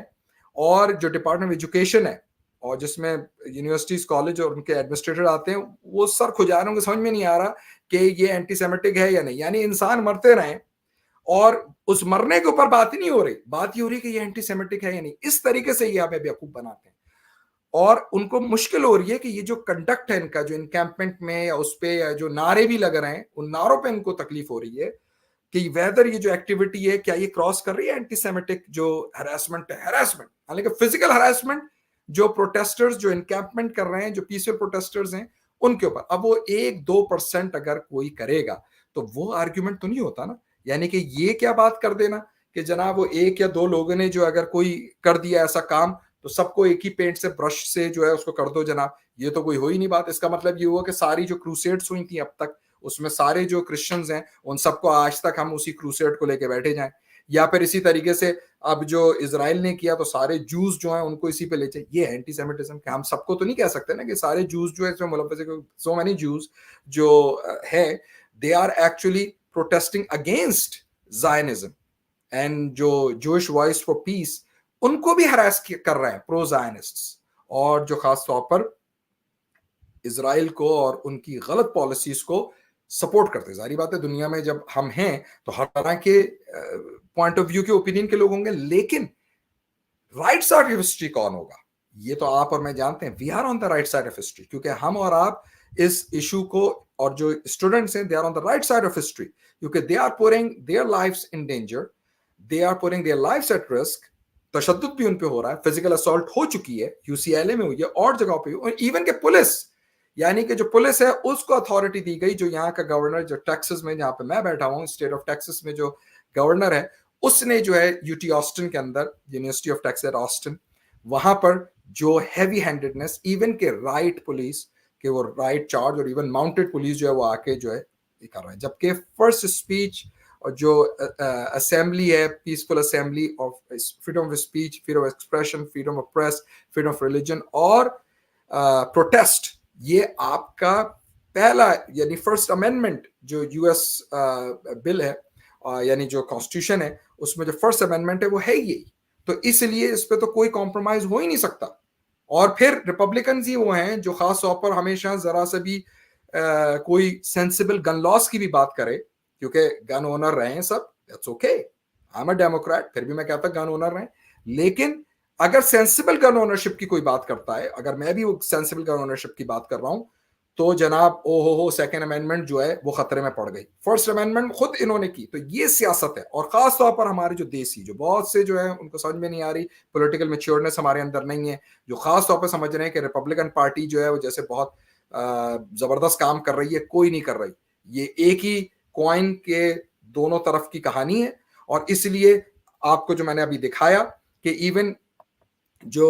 اور جو ڈپارٹمنٹ آف ایجوکیشن ہے اور جس میں یونیورسٹیز کالج اور ان کے ایڈمنسٹریٹر آتے ہیں, وہ سر کھجا رہے ہوں گے, سمجھ میں نہیں آ رہا کہ یہ اینٹی سیمیٹک ہے یا نہیں. یعنی انسان مرتے رہیں اور اس مرنے کے اوپر بات ہی نہیں ہو رہی, بات یہ ہو رہی کہ یہ اینٹی سیمیٹک ہے یا نہیں. اس طریقے سے یہ ہمیں بیوقوف بناتے ہیں, اور ان کو مشکل ہو رہی ہے کہ یہ جو کنڈکٹ ہے ان کا, جو انکیمپمنٹ میں یا اس پہ یا جو نعرے بھی لگ رہے ہیں, ان نعروں پہ ان کو تکلیف ہو رہی ہے کہ ویدر یہ جو ایکٹیویٹی ہے کیا یہ کراس کر رہی ہے اینٹی سیمیٹک جو ہراسمنٹ ہے. ہراسمنٹ حالانکہ فزیکل ہراسمنٹ جو پروٹیسٹرز جو انکیمپمنٹ کر رہے ہیں, جو پیسفل پروٹیسٹرز ہیں, ان کے اوپر. اب وہ 1-2% اگر کوئی کرے گا تو وہ آرگیومنٹ تو نہیں ہوتا نا. یعنی کہ یہ کیا بات کر دینا کہ جناب وہ 1 یا 2 لوگوں نے جو اگر کوئی کر دیا ایسا کام تو سب کو ایک ہی پینٹ سے برش سے جو ہے اس کو کر دو جناب, یہ تو کوئی ہو ہی نہیں بات. اس کا مطلب یہ ہوا کہ ساری جو کروسیڈز ہوئی تھیں اب تک, اس میں سارے جو کرسچنز ہیں ان سب کو آج تک ہم اسی کروسیڈ کو لے کے بیٹھے جائیں. یا پھر اسی طریقے سے اب جو اسرائیل نے کیا تو سارے جوز جو ہیں ان کو اسی پہ لے جائیں. یہ اینٹی سیمیٹزم کہ ہم سب کو تو نہیں کہہ سکتے نا کہ سارے جوز جو ہے اس میں ملوث ہے. سو مینی جوز جو ہے they are actually protesting against Zionism, and جو جوش وائس فار پیس ان کو بھی ہراس کر رہے ہیں پرو زائنسٹس, اور جو خاص طور پر اسرائیل کو اور ان کی غلط پالیسیز کو سپورٹ کرتے. ظاہری بات ہے دنیا میں جب ہم ہیں تو ہر طرح کے پوائنٹ آف ویو کے اوپینین کے لوگ ہوں گے, لیکن رائٹ سائڈ آف ہسٹری کون ہوگا یہ تو آپ اور میں جانتے ہیں. We are on the right side of history, کیونکہ ہم اور آپ اس ایشو کو, اور جو اسٹوڈنٹس ہیں they are on the right side of history, کیونکہ they are pouring their lives in danger, they are pouring their lives at risk. تشدد بھی ان پہ ہو رہا ہے, فزیکل اسالٹ ہو چکی ہے, UCLA میں ہوئی ہے, اور جگہوں پہ, اور ایون کہ پولیس, یعنی کہ جو پولیس ہے اس کو اتھارٹی دی گئی, جو یہاں کا گورنر جو ٹیکسس میں جہاں پہ میں بیٹھا ہوں, اسٹیٹ آف ٹیکسس میں جو گورنر ہے, اس نے جو ہے UT آسٹن کے اندر, یونیورسٹی آف ٹیکسس آسٹن, وہاں پر جو ہیوی ہینڈڈنس, ایون کہ رائٹ پولیس کہ وہ رائٹ چارج, اور ایون ماؤنٹڈ پولیس جو ہے وہ آ کے جو ہے یہ کر رہا ہے. جبکہ فرسٹ اسپیچ اور جو اسمبلی ہے, peaceful assembly of freedom of speech, freedom of expression, freedom of press, freedom of religion اور پروٹیسٹ, یہ آپ کا پہلا یعنی فرسٹ امینڈمنٹ جو US بل ہے, یعنی جو کانسٹیٹیوشن ہے اس میں جو فرسٹ امینڈمنٹ ہے وہ ہے یہی. تو اس لیے اس پہ تو کوئی کمپرومائز ہو ہی نہیں سکتا. اور پھر ریپبلکنز ہی وہ ہیں جو خاص طور پر ہمیشہ ذرا سے بھی کوئی سینسیبل گن لاس کی بھی بات کرے, کیونکہ گن اونر رہے ہیں سب, it's okay, I am a Democrat, پھر بھی میں کہتا گن اونر رہیں, لیکن اگر سینسیبل گن اونرشپ کی کوئی بات کرتا ہے, اگر میں بھی سینسیبل گن اونرشپ کی بات کر رہا ہوں, تو جناب او ہو سیکنڈ امینڈمنٹ جو ہے وہ خطرے میں پڑ گئی. فرسٹ امینڈمنٹ خود انہوں نے کی. تو یہ سیاست ہے, اور خاص طور پر ہمارے جو دیسی, جو بہت سے جو ہے ان کو سمجھ میں نہیں آ رہی, پولیٹیکل میچیورنس ہمارے اندر نہیں ہے, جو خاص طور پہ سمجھ رہے ہیں کہ ریپبلکن پارٹی جو ہے وہ جیسے بہت زبردست کام کر رہی ہے, کوئی نہیں کر رہی. یہ ایک ہی کوائن کے دونوں طرف کی کہانی ہے. اور اس لیے آپ کو جو میں نے ابھی دکھایا کہ ایون جو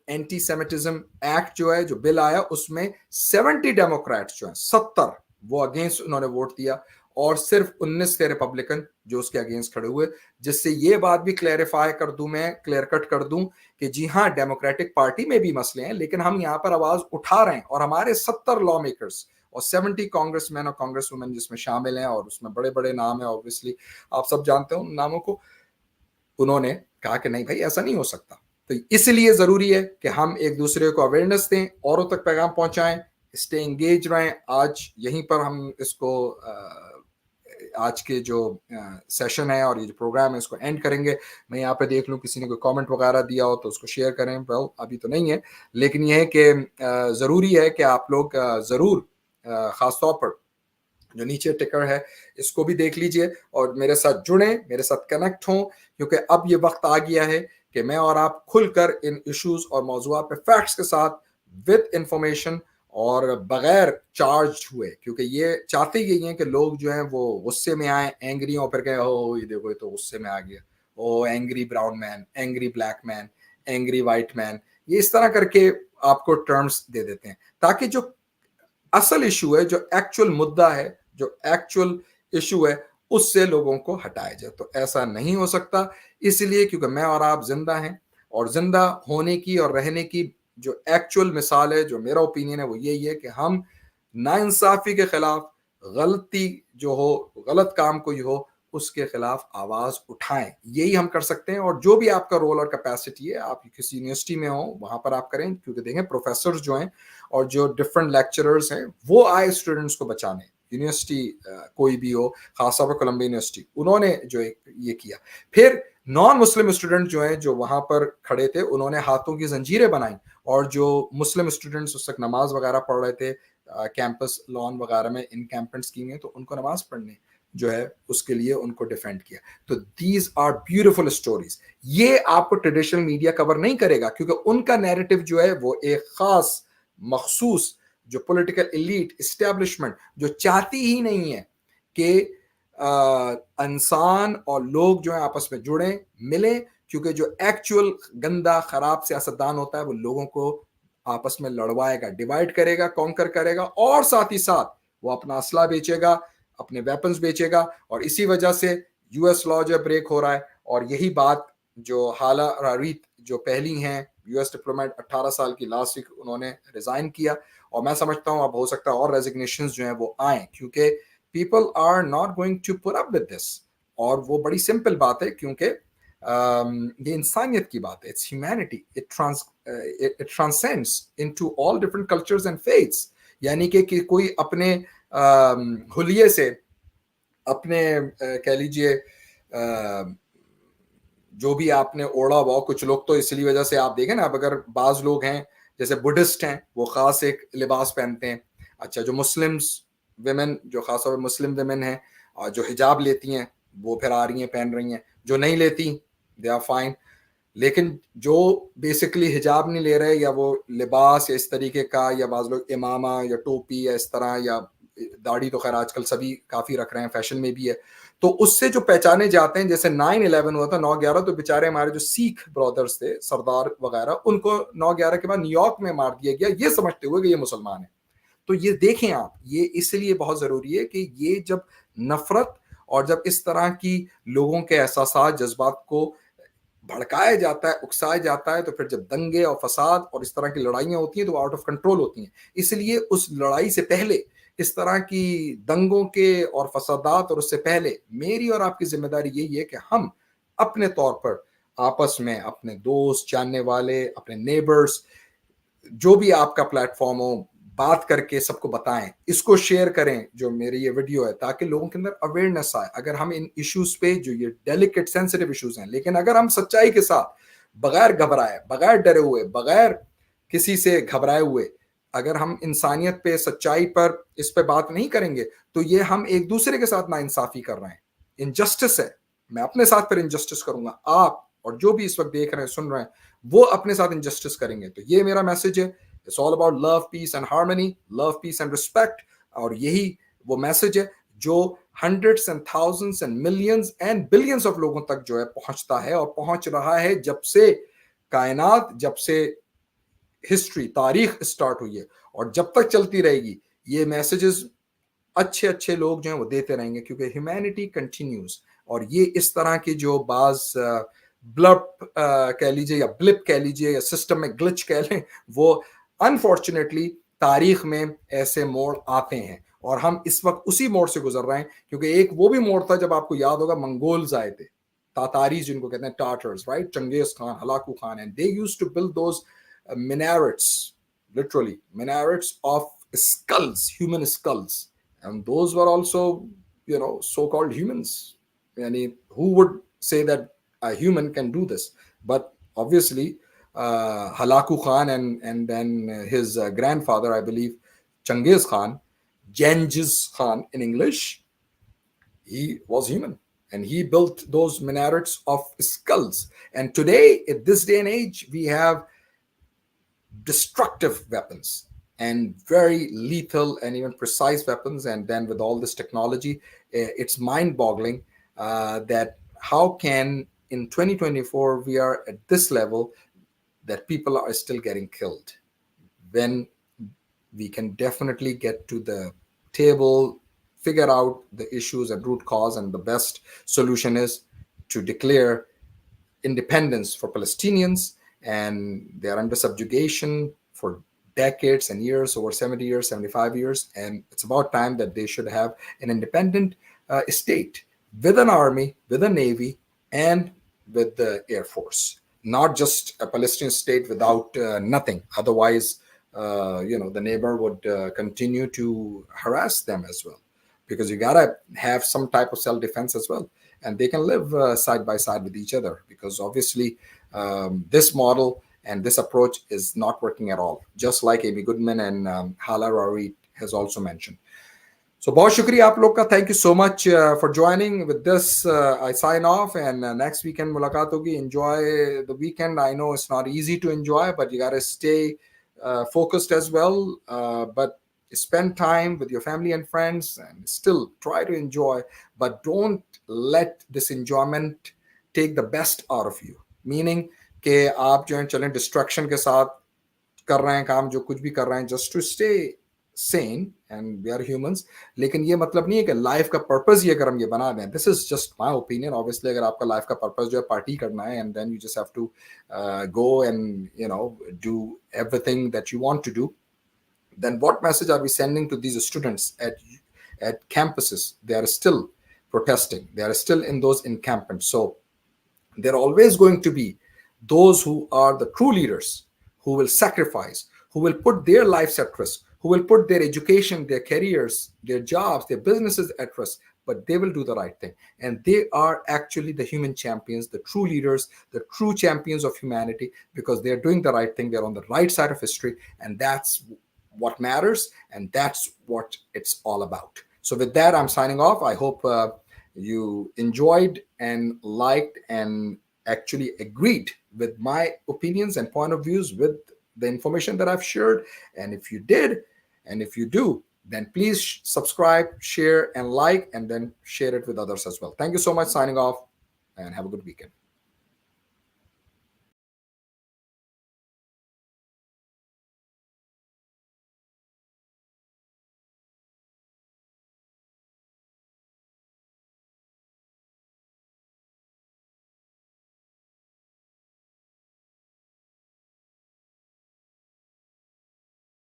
اینٹی سیمیٹزم ایکٹ جو ہے, جو بل آیا, اس میں 70 ڈیموکریٹس جو ہیں 70 وہ اگینسٹ انہوں نے ووٹ دیا, اور صرف 19 تھے ریپبلکن جو اس کے اگینسٹ کھڑے ہوئے. جس سے یہ بات بھی کلیئرفائی کر دوں, میں کلیئر کٹ کر دوں کہ جی ہاں ڈیموکریٹک پارٹی میں بھی مسئلے ہیں, لیکن ہم یہاں پر آواز اٹھا رہے ہیں, اور ہمارے 70 لا میکرز اور 70 کانگریس مین اور کانگریس وومن جس میں شامل ہیں, اور اس میں بڑے بڑے نام ہیں, اوبویسلی آپ سب جانتے ہو ان ناموں کو, انہوں نے کہا کہ نہیں بھائی ایسا نہیں ہو سکتا. تو اس لیے ضروری ہے کہ ہم ایک دوسرے کو اویئرنیس دیں, اوروں تک پیغام پہنچائیں, اسٹے انگیج رہیں. آج یہیں پر ہم اس کو آج کے جو سیشن ہے اور یہ جو پروگرام ہے اس کو اینڈ کریں گے. میں یہاں پہ دیکھ لوں کسی نے کوئی کامنٹ وغیرہ دیا ہو تو اس کو شیئر کریں. ابھی تو نہیں ہے, لیکن یہ ہے کہ ضروری ہے کہ آپ لوگ ضرور خاص طور پر جو نیچے ٹکر ہے اس کو بھی دیکھ لیجئے اور میرے ساتھ جڑیں, میرے ساتھ کنیکٹ ہوں, کیونکہ اب یہ وقت آ گیا ہے کہ میں اور آپ کھل کر ان ایشوز اور موضوعات پہ فیکٹس کے ساتھ ود انفارمیشن اور بغیر چارج ہوئے, کیونکہ یہ چاہتے ہی ہیں کہ لوگ جو ہیں وہ غصے میں آئیں, اینگری ہوں, پھر کہیں یہ دیکھو یہ تو غصے میں آ گیا, angry brown man, angry black man, angry white man, یہ اس طرح کر کے آپ کو ٹرمز دے دیتے ہیں تاکہ جو اصل ایشو ہے, جو ایکچوئل مدعا ہے, جو ایکچوئل ایشو ہے, اس سے لوگوں کو ہٹایا جائے. تو ایسا نہیں ہو سکتا, اس لیے کیونکہ میں اور آپ زندہ ہیں, اور زندہ ہونے کی اور رہنے کی جو ایکچوئل مثال ہے, جو میرا اوپینین ہے وہ یہی ہے کہ ہم ناانصافی کے خلاف, غلطی جو ہو, غلط کام کوئی ہو, اس کے خلاف آواز اٹھائیں. یہی ہم کر سکتے ہیں. اور جو بھی آپ کا رول اور کیپیسٹی ہے, آپ کسی یونیورسٹی میں ہوں وہاں پر آپ کریں, کیونکہ دیکھیں پروفیسرز جو ہیں اور جو ڈفرینٹ لیکچررز ہیں وہ آئے اسٹوڈنٹس کو بچانے. یونیورسٹی کوئی بھی ہو, خاص طور پر کولمبیا یونیورسٹی, انہوں نے جو یہ کیا. پھر نان مسلم اسٹوڈنٹ جو ہیں جو وہاں پر کھڑے تھے, انہوں نے ہاتھوں کی زنجیریں بنائیں, اور جو مسلم اسٹوڈنٹس اس وقت نماز وغیرہ پڑھ رہے تھے کیمپس لان وغیرہ میں, ان کیمپنٹس کی ہیں, تو ان کو نماز پڑھنے جو ہے اس کے لیے ان کو ڈیفینڈ کیا. تو دیز آر بیوٹیفل اسٹوریز. یہ آپ کو ٹریڈیشنل میڈیا کور نہیں کرے گا, کیونکہ ان کا نیریٹو جو ہے وہ ایک خاص مخصوص جو پولیٹیکل ایلیٹ اسٹیبلشمنٹ جو چاہتی ہی نہیں ہے کہ انسان اور لوگ جو ہیں آپس میں جڑیں, ملیں, کیونکہ جو ایکچوئل گندا خراب سیاستدان ہوتا ہے وہ لوگوں کو آپس میں لڑوائے گا, ڈیوائڈ کرے گا, کانکر کرے گا, اور ساتھ ہی ساتھ وہ اپنا اسلحہ بیچے گا, اپنے ویپنز بیچے گا. اور اسی وجہ سے یو ایس لا جو بریک ہو رہا ہے. اور یہی بات جو حالہ راریت جو پہلی ہیں یو ایس ڈپلومیٹ 18 سال کی لاسٹ ویک انہوں نے ریزائن کیا, اور میں سمجھتا ہوں اب ہو سکتا ہے اور ریزگنیشنز جو ہیں وہ آئیں, کیونکہ people are not going to put up with this. اور وہ بڑی سمپل بات ہے, کیونکہ یہ انسانیت کی بات ہے, it's humanity, it transcends into all different cultures and faiths. یعنی کہ کوئی اپنے حلیے سے, اپنے کہہ لیجئے جو بھی آپ نے اوڑا ہوا, کچھ لوگ تو اس لیے وجہ سے آپ دیکھیں نا, اب اگر بعض لوگ ہیں جیسے بدھسٹ ہیں وہ خاص ایک لباس پہنتے ہیں. اچھا, جو مسلمس ویمن, جو خاص طور پہ مسلم ویمن ہیں اور جو حجاب لیتی ہیں وہ پھر آ رہی ہیں پہن رہی ہیں, جو نہیں لیتی دے آر فائن. لیکن جو بیسکلی حجاب نہیں لے رہے, یا وہ لباس یا اس طریقے کا, یا بعض لوگ امامہ یا ٹوپی یا اس طرح, یا داڑھی تو خیر آج کل سبھی کافی رکھ رہے ہیں, فیشن میں بھی ہے, تو اس سے جو پہچانے جاتے ہیں. جیسے 9/11 ہوا تھا, 9/11, تو بیچارے ہمارے جو سکھ برادرز تھے, سردار وغیرہ, ان کو 9/11 کے بعد نیو یارک میں مار دیا گیا, یہ سمجھتے ہوئے کہ یہ مسلمان ہیں. تو یہ دیکھیں آپ, یہ اس لیے بہت ضروری ہے کہ یہ جب نفرت اور جب اس طرح کی لوگوں کے احساسات, جذبات کو بھڑکایا جاتا ہے, اکسایا جاتا ہے, تو پھر جب دنگے اور فساد اور اس طرح کی لڑائیاں ہوتی ہیں تو وہ آؤٹ آف کنٹرول ہوتی ہیں. اس لیے اس لڑائی سے پہلے, اس طرح کی دنگوں کے اور فسادات اور اس سے پہلے, میری اور آپ کی ذمہ داری یہی ہے کہ ہم اپنے طور پر آپس میں اپنے دوست, جاننے والے, اپنے نیبرز, جو بھی آپ کا پلیٹ فارم ہو, بات کر کے سب کو بتائیں, اس کو شیئر کریں جو میری یہ ویڈیو ہے, تاکہ لوگوں کے اندر اویئرنیس آئے. اگر ہم ان ایشوز پہ, جو یہ ڈیلیکیٹ سینسٹیو ایشوز ہیں, لیکن اگر ہم سچائی کے ساتھ, بغیر گھبرائے, بغیر ڈرے ہوئے, بغیر کسی سے گھبرائے ہوئے, اگر ہم انسانیت پہ, سچائی پر اس پہ بات نہیں کریں گے, تو یہ ہم ایک دوسرے کے ساتھ ناانصافی کر رہے ہیں. انجسٹس ہے, میں اپنے ساتھ پھر انجسٹس کروں گا, آپ اور جو بھی اس وقت دیکھ رہے ہیں, سن رہے ہیں, وہ اپنے ساتھ انجسٹس کریں گے. تو یہ میرا میسج ہے. It's all about love, peace and harmony, love, peace and respect. اور یہی وہ میسج ہے جو hundreds and thousands and millions and billions of لوگوں تک جو ہے پہنچتا ہے, اور پہنچ رہا ہے جب سے کائنات, جب سے ہسٹری, تاریخ اسٹارٹ ہوئی ہے, اور جب تک چلتی رہے گی. یہ میسیجز اچھے اچھے لوگ جو ہیں وہ دیتے رہیں گے, کیونکہ ہیومینٹی کنٹینیوز. اور یہ اس طرح کے جو بعض بلپ کہہ لیجیے, یا بلپ کہہ لیجیے, یا سسٹم میں گلچ کہہ لیں, وہ انفارچونیٹلی تاریخ میں ایسے موڑ آتے ہیں, اور ہم اس وقت اسی موڑ سے گزر رہے ہیں. کیونکہ ایک وہ بھی موڑ تھا جب آپ کو یاد ہوگا منگولز آئے تھے, تاتاری جن کو کہتے ہیں, Tatars, right, Genghis Khan, Hulagu Khan, and they used to build those minarets, literally minarets of skulls, human skulls, and those were also, so-called humans. Yani, who would say that a human can do this? But obviously, Halaku Khan and then his grandfather, I believe, Changiz Khan, Genghis Khan in English, he was human, and he built those minarets of skulls. And today, at this day and age, we have destructive weapons and very lethal and even precise weapons. And then with all this technology, it's mind-boggling that how can in 2024 we are at this level that people are still getting killed, when we can definitely get to the table, figure out the issues and root cause, and the best solution is to declare independence for Palestinians, and they are under subjugation for decades and years, over 70 years, 75 years, and it's about time that they should have an independent state with an army, with a navy, and with the air force. Not just a Palestinian state without nothing. Otherwise, the neighbor would continue to harass them as well, because you gotta have some type of self-defense as well, and they can live side by side with each other, because obviously this model and this approach is not working at all, just like Amy Goodman and Hala Rari has also mentioned. So बहुत शुक्रिया आप लोग का. Thank you so much for joining. With this, I sign off, and next weekend मुलाकात होगी. Enjoy the weekend. I know it's not easy to enjoy, but you gotta stay focused as well. But spend time with your family and friends, and still try to enjoy. But don't let this enjoyment take the best out of you. Meaning कि आप जो है चलें distraction के साथ कर रहे हैं काम, जो कुछ भी कर रहे हैं, just to stay sane, and we are humans. लेकिन ये मतलब नहीं है कि लाइफ का पर्पस ये अगर हम ये बना दें. This is just my opinion. Obviously अगर आपका लाइफ का पर्पस जो है पार्टी करना है, and then you just have to go and do everything that you want to do, then what message are we sending to these students at campuses? They are still protesting. They are still in those encampments. So there are always going to be those who are the true leaders, who will sacrifice, who will put their lives at risk, who will put their education, their careers, their jobs, their businesses at risk, but they will do the right thing. And they are actually the human champions, the true leaders, the true champions of humanity, because they're doing the right thing. They're on the right side of history, and that's what matters, and that's what it's all about. So with that, I'm signing off. I hope you enjoyed and liked and actually agreed with my opinions and point of views with the information that I've shared. And if you did, and if you do, then please subscribe, share, and like, and then share it with others as well. Thank you so much. Signing off, and have a good weekend.